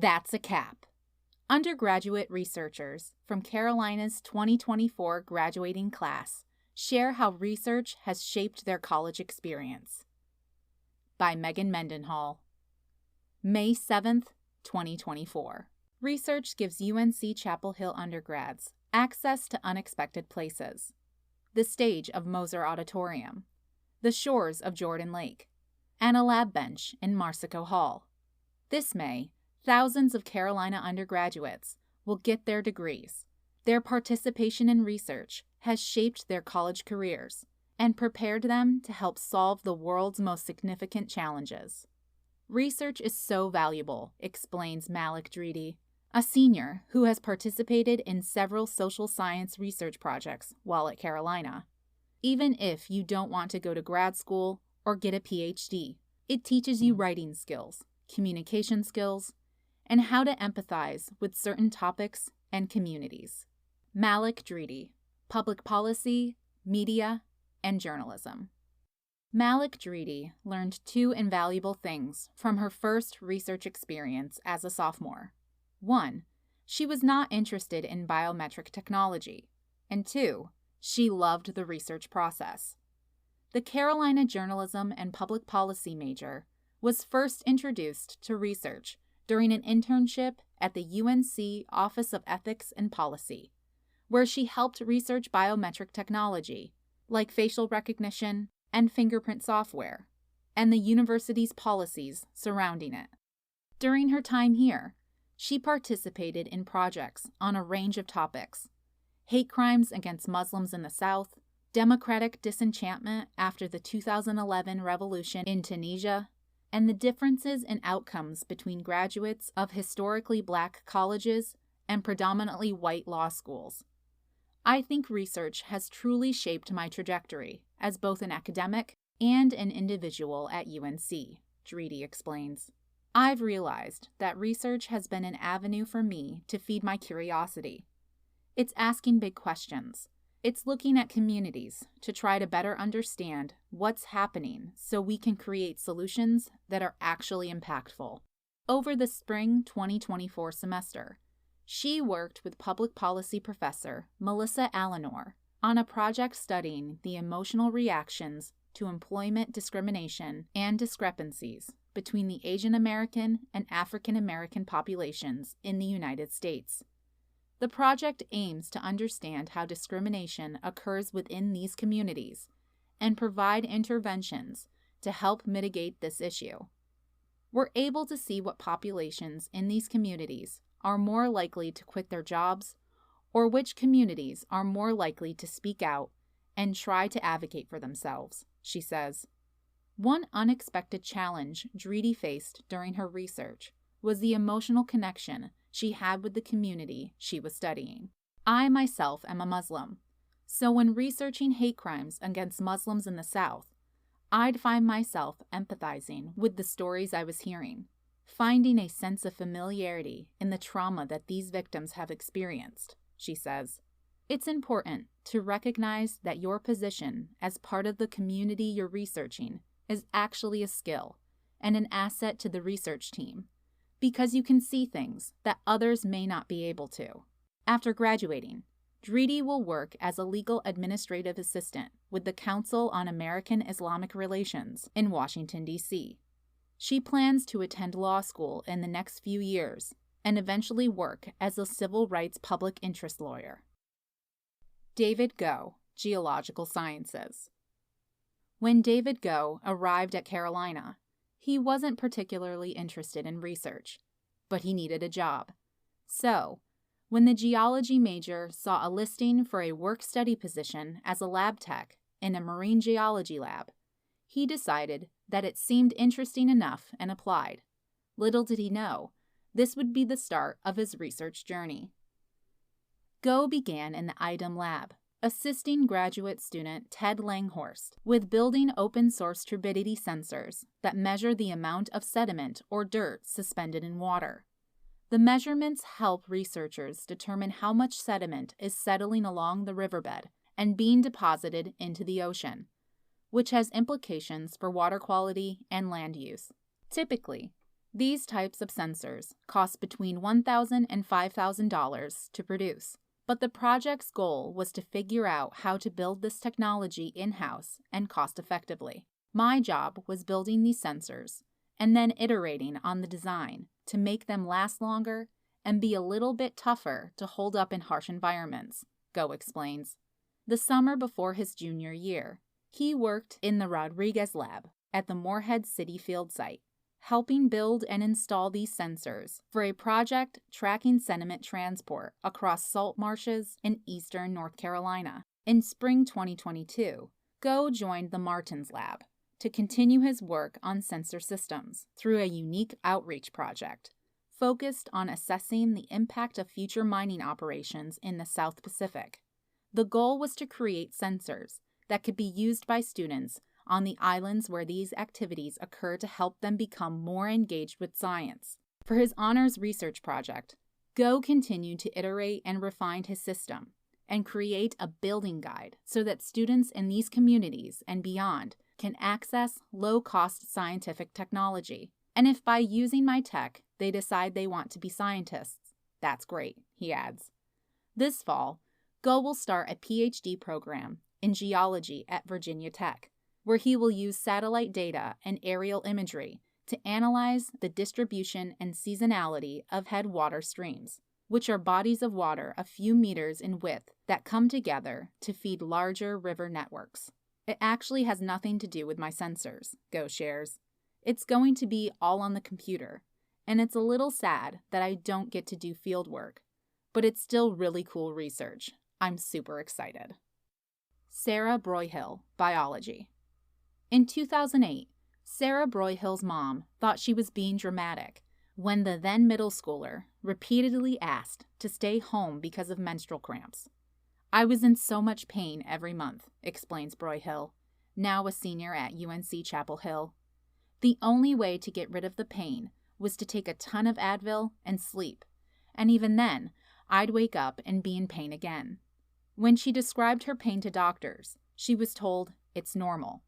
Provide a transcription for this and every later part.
That's a cap. Undergraduate researchers from Carolina's 2024 graduating class share how research has shaped their college experience. By Megan Mendenhall. May 7th, 2024. Research gives UNC Chapel Hill undergrads access to unexpected places. The stage of Moser Auditorium, the shores of Jordan Lake, and a lab bench in Marsico Hall. This May, thousands of Carolina undergraduates will get their degrees. Their participation in research has shaped their college careers and prepared them to help solve the world's most significant challenges. Research is so valuable, explains Malik Dridi, a senior who has participated in several social science research projects while at Carolina. Even if you don't want to go to grad school or get a PhD, it teaches you writing skills, communication skills, and how to empathize with certain topics and communities. Malik Dridi, Public Policy, Media, and Journalism. Malik Dridi learned two invaluable things from her first research experience as a sophomore. 1, she was not interested in biometric technology, and 2, she loved the research process. The Carolina Journalism and Public Policy major was first introduced to research during an internship at the UNC Office of Ethics and Policy, where she helped research biometric technology, like facial recognition and fingerprint software, and the university's policies surrounding it. During her time here, she participated in projects on a range of topics: hate crimes against Muslims in the South, democratic disenchantment after the 2011 revolution in Tunisia, and the differences in outcomes between graduates of historically black colleges and predominantly white law schools. I think research has truly shaped my trajectory as both an academic and an individual at UNC, Dridi explains. I've realized that research has been an avenue for me to feed my curiosity. It's asking big questions. It's looking at communities to try to better understand what's happening so we can create solutions that are actually impactful. Over the spring 2024 semester, she worked with public policy professor Melissa Allenor on a project studying the emotional reactions to employment discrimination and discrepancies between the Asian American and African American populations in the United States. The project aims to understand how discrimination occurs within these communities and provide interventions to help mitigate this issue. We're able to see what populations in these communities are more likely to quit their jobs, or which communities are more likely to speak out and try to advocate for themselves, she says. One unexpected challenge Dridi faced during her research was the emotional connection she had with the community she was studying. I myself am a Muslim, so when researching hate crimes against Muslims in the South, I'd find myself empathizing with the stories I was hearing, finding a sense of familiarity in the trauma that these victims have experienced, she says. It's important to recognize that your position as part of the community you're researching is actually a skill and an asset to the research team, because you can see things that others may not be able to. After graduating, Dridi will work as a legal administrative assistant with the Council on American Islamic Relations in Washington, D.C. She plans to attend law school in the next few years and eventually work as a civil rights public interest lawyer. David Goh, Geological Sciences. When David Goh arrived at Carolina, he wasn't particularly interested in research, but he needed a job. So, when the geology major saw a listing for a work-study position as a lab tech in a marine geology lab, he decided that it seemed interesting enough and applied. Little did he know, this would be the start of his research journey. Goh began in the IDEM lab, assisting graduate student Ted Langhorst with building open-source turbidity sensors that measure the amount of sediment or dirt suspended in water. The measurements help researchers determine how much sediment is settling along the riverbed and being deposited into the ocean, which has implications for water quality and land use. Typically, These types of sensors cost between $1,000 and $5,000 to produce, but the project's goal was to figure out how to build this technology in-house and cost-effectively. My job was building these sensors and then iterating on the design to make them last longer and be a little bit tougher to hold up in harsh environments, Go explains. The summer before his junior year, he worked in the Rodriguez lab at the Morehead City Field site, helping build and install these sensors for a project tracking sediment transport across salt marshes in eastern North Carolina. In spring 2022, Go joined the Martins Lab to continue his work on sensor systems through a unique outreach project focused on assessing the impact of future mining operations in the South Pacific. The goal was to create sensors that could be used by students on the islands where these activities occur to help them become more engaged with science. For his honors research project, Go continued to iterate and refine his system and create a building guide so that students in these communities and beyond can access low-cost scientific technology. And if by using my tech, they decide they want to be scientists, that's great, he adds. This fall, Go will start a PhD program in geology at Virginia Tech, where he will use satellite data and aerial imagery to analyze the distribution and seasonality of headwater streams, which are bodies of water a few meters in width that come together to feed larger river networks. It actually has nothing to do with my sensors, Go shares. It's going to be all on the computer, and it's a little sad that I don't get to do field work, but it's still really cool research. I'm super excited. Sarah Broyhill, biology. In 2008, Sarah Broyhill's mom thought she was being dramatic when the then middle schooler repeatedly asked to stay home because of menstrual cramps. I was in so much pain every month, explains Broyhill, now a senior at UNC Chapel Hill. The only way to get rid of the pain was to take a ton of Advil and sleep, and even then, I'd wake up and be in pain again. When she described her pain to doctors, she was told it's normal.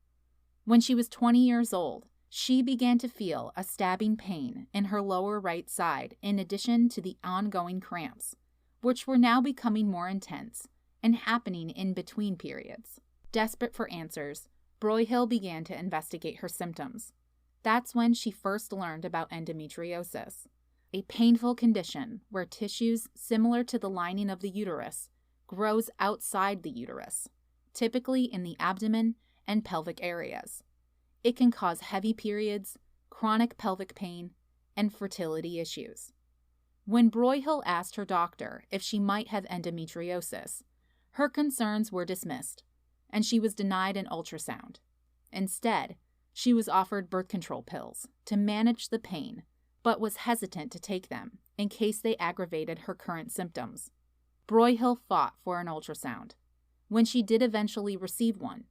When she was 20 years old, she began to feel a stabbing pain in her lower right side in addition to the ongoing cramps, which were now becoming more intense and happening in between periods. Desperate for answers, Broyhill began to investigate her symptoms. That's when she first learned about endometriosis, a painful condition where tissues similar to the lining of the uterus grows outside the uterus, typically in the abdomen and pelvic areas. It can cause heavy periods, chronic pelvic pain, and fertility issues. When Broyhill asked her doctor if she might have endometriosis, her concerns were dismissed, and she was denied an ultrasound. Instead, she was offered birth control pills to manage the pain, but was hesitant to take them in case they aggravated her current symptoms. Broyhill fought for an ultrasound. When she did eventually receive one,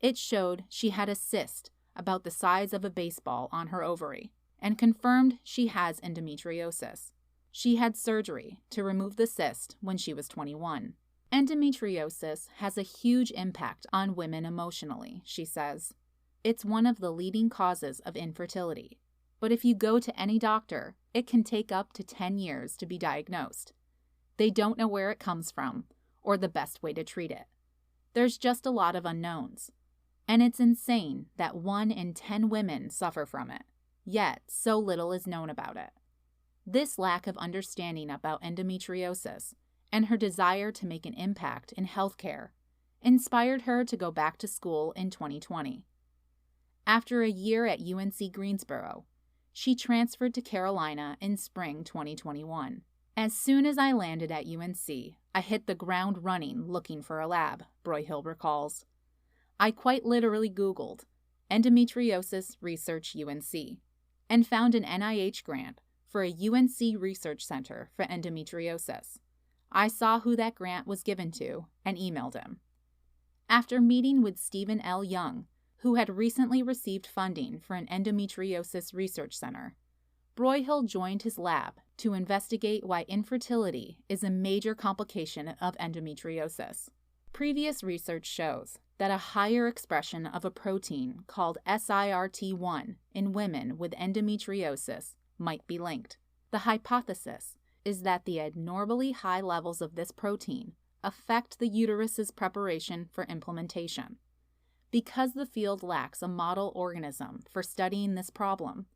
it showed she had a cyst about the size of a baseball on her ovary and confirmed she has endometriosis. She had surgery to remove the cyst when she was 21. Endometriosis has a huge impact on women emotionally, she says. It's one of the leading causes of infertility. But if you go to any doctor, it can take up to 10 years to be diagnosed. They don't know where it comes from or the best way to treat it. There's just a lot of unknowns. And it's insane that 1 in 10 women suffer from it, yet so little is known about it. This lack of understanding about endometriosis and her desire to make an impact in healthcare inspired her to go back to school in 2020. After a year at UNC Greensboro, she transferred to Carolina in spring 2021. As soon as I landed at UNC, I hit the ground running looking for a lab, Broyhill recalls. I quite literally Googled endometriosis research UNC and found an NIH grant for a UNC research center for endometriosis. I saw who that grant was given to and emailed him. After meeting with Stephen L. Young, who had recently received funding for an endometriosis research center, Broyhill joined his lab to investigate why infertility is a major complication of endometriosis. Previous research shows that a higher expression of a protein called SIRT1 in women with endometriosis might be linked. The hypothesis is that the abnormally high levels of this protein affect the uterus's preparation for implementation. Because the field lacks a model organism for studying this problem,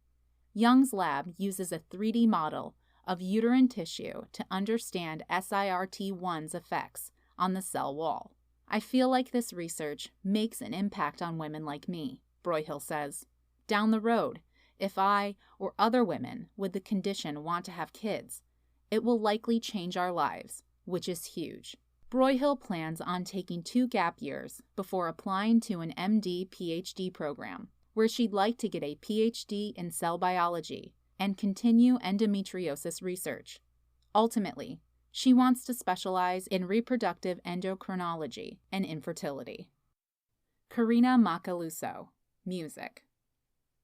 Young's lab uses a 3D model of uterine tissue to understand SIRT1's effects on the cell wall. I feel like this research makes an impact on women like me, Broyhill says. Down the road, if I or other women with the condition want to have kids, it will likely change our lives, which is huge. Broyhill plans on taking 2 gap years before applying to an MD-PhD program, where she'd like to get a PhD in cell biology and continue endometriosis research. Ultimately, she wants to specialize in reproductive endocrinology and infertility. Karina Macaluso, music.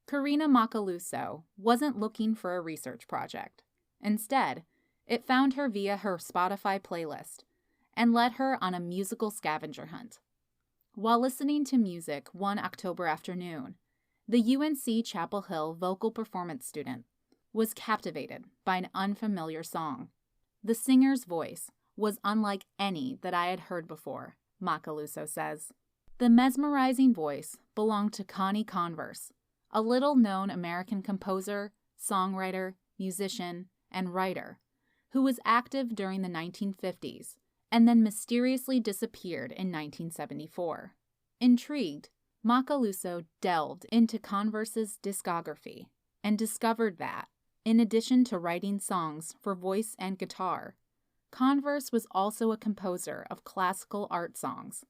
Karina Macaluso wasn't looking for a research project. Instead, it found her via her Spotify playlist and led her on a musical scavenger hunt. While listening to music one October afternoon, the UNC Chapel Hill vocal performance student was captivated by an unfamiliar song. The singer's voice was unlike any that I had heard before, Macaluso says. The mesmerizing voice belonged to Connie Converse, a little-known American composer, songwriter, musician, and writer who was active during the 1950s and then mysteriously disappeared in 1974. Intrigued, Macaluso delved into Converse's discography and discovered that, in addition to writing songs for voice and guitar, Converse was also a composer of classical art songs.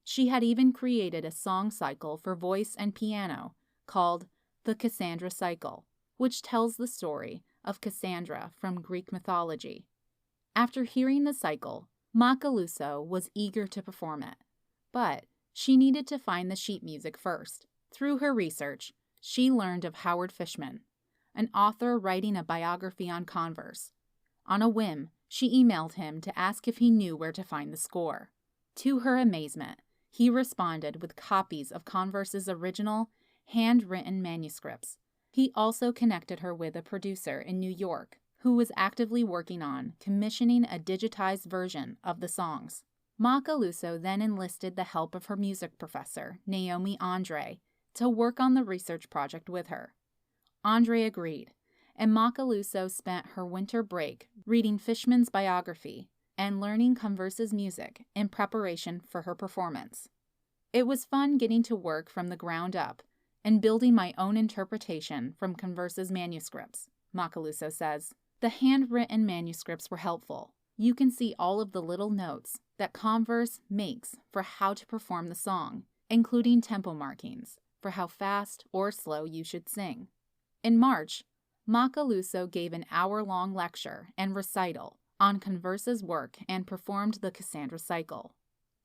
She had even created a song cycle for voice and piano called the Cassandra Cycle, which tells the story of Cassandra from Greek mythology. After hearing the cycle, Macaluso was eager to perform it, but she needed to find the sheet music first. Through her research, she learned of Howard Fishman, an author writing a biography on Converse. On a whim, she emailed him to ask if he knew where to find the score. To her amazement, he responded with copies of Converse's original, handwritten manuscripts. He also connected her with a producer in New York who was actively working on commissioning a digitized version of the songs. Macaluso then enlisted the help of her music professor, Naomi Andre, to work on the research project with her. Andre agreed, and Macaluso spent her winter break reading Fishman's biography and learning Converse's music in preparation for her performance. It was fun getting to work from the ground up and building my own interpretation from Converse's manuscripts, Macaluso says. The handwritten manuscripts were helpful. You can see all of the little notes that Converse makes for how to perform the song, including tempo markings for how fast or slow you should sing. In March, Macaluso gave an hour-long lecture and recital on Converse's work and performed the Cassandra Cycle.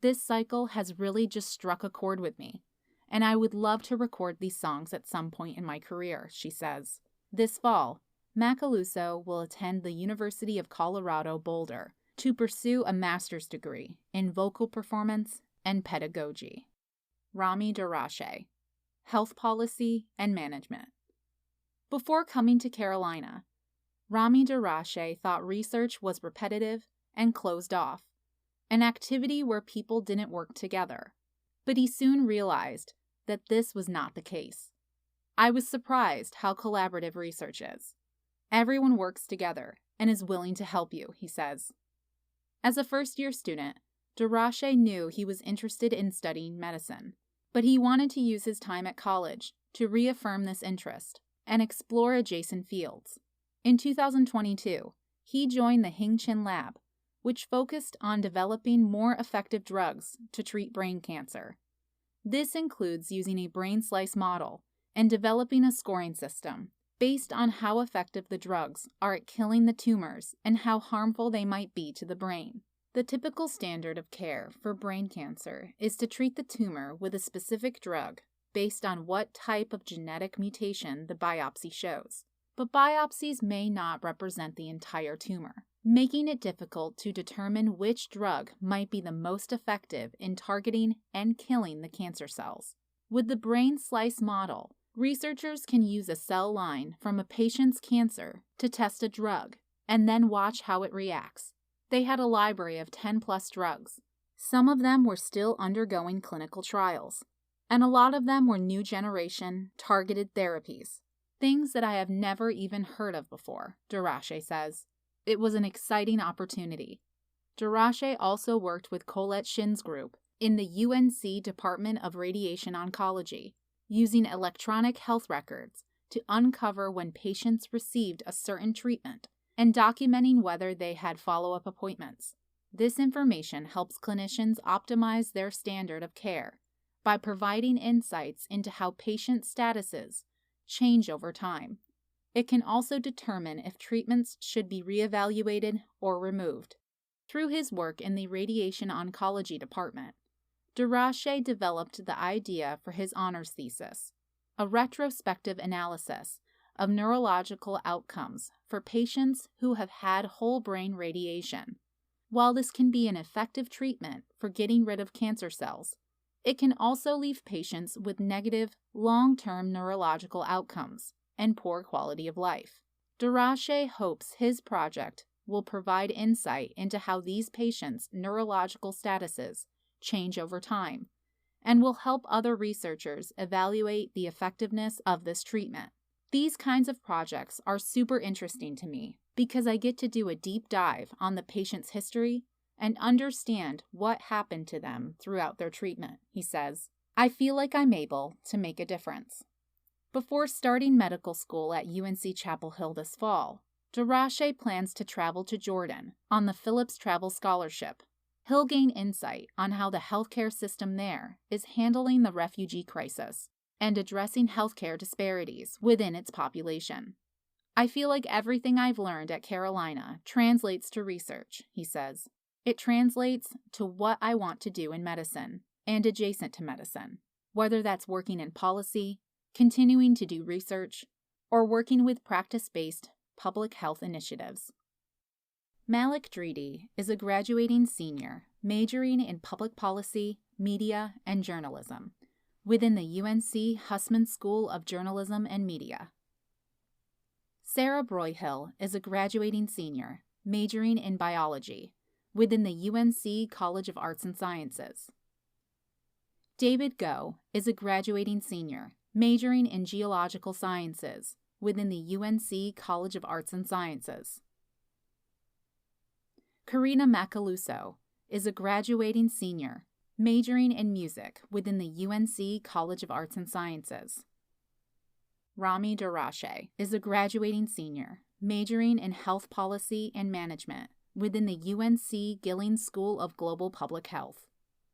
This cycle has really just struck a chord with me, and I would love to record these songs at some point in my career, she says. This fall, Macaluso will attend the University of Colorado Boulder to pursue a master's degree in vocal performance and pedagogy. Rami Darache, Health Policy and Management. Before coming to Carolina, Rami Darache thought research was repetitive and closed off, an activity where people didn't work together. But he soon realized that this was not the case. I was surprised how collaborative research is. Everyone works together and is willing to help you, he says. As a first-year student, Darache knew he was interested in studying medicine, but he wanted to use his time at college to reaffirm this interest and explore adjacent fields. In 2022, he joined the Hing Chin Lab, which focused on developing more effective drugs to treat brain cancer. This includes using a brain slice model and developing a scoring system based on how effective the drugs are at killing the tumors and how harmful they might be to the brain. The typical standard of care for brain cancer is to treat the tumor with a specific drug based on what type of genetic mutation the biopsy shows. But biopsies may not represent the entire tumor, making it difficult to determine which drug might be the most effective in targeting and killing the cancer cells. With the brain slice model, Researchers can use a cell line from a patient's cancer to test a drug and then watch how it reacts. They had a library of 10+ drugs. Some of them were still undergoing clinical trials, and a lot of them were new generation, targeted therapies. Things that I have never even heard of before, Darache says. It was an exciting opportunity. Darache also worked with Colette Shin's group in the UNC Department of Radiation Oncology, using electronic health records to uncover when patients received a certain treatment and documenting whether they had follow-up appointments. This information helps clinicians optimize their standard of care by providing insights into how patient statuses change over time. It can also determine if treatments should be reevaluated or removed. Through his work in the Radiation Oncology Department, Darache developed the idea for his honors thesis, a retrospective analysis of neurological outcomes for patients who have had whole brain radiation. While this can be an effective treatment for getting rid of cancer cells, it can also leave patients with negative, long-term neurological outcomes and poor quality of life. Darache hopes his project will provide insight into how these patients' neurological statuses change over time and will help other researchers evaluate the effectiveness of this treatment. These kinds of projects are super interesting to me because I get to do a deep dive on the patient's history and understand what happened to them throughout their treatment, he says. I feel like I'm able to make a difference. Before starting medical school at UNC Chapel Hill this fall, Darache plans to travel to Jordan on the Phillips Travel Scholarship. He'll gain insight on how the healthcare system there is handling the refugee crisis and addressing healthcare disparities within its population. I feel like everything I've learned at Carolina translates to research, he says. It translates to what I want to do in medicine and adjacent to medicine, whether that's working in policy, continuing to do research, or working with practice-based public health initiatives. Malik Dridi is a graduating senior majoring in public policy, media, and journalism within the UNC Hussman School of Journalism and Media. Sarah Broyhill is a graduating senior majoring in biology within the UNC College of Arts and Sciences. David Go is a graduating senior majoring in geological sciences within the UNC College of Arts and Sciences. Karina Macaluso is a graduating senior majoring in music within the UNC College of Arts and Sciences. Rami Darache is a graduating senior majoring in health policy and management within the UNC Gillings School of Global Public Health.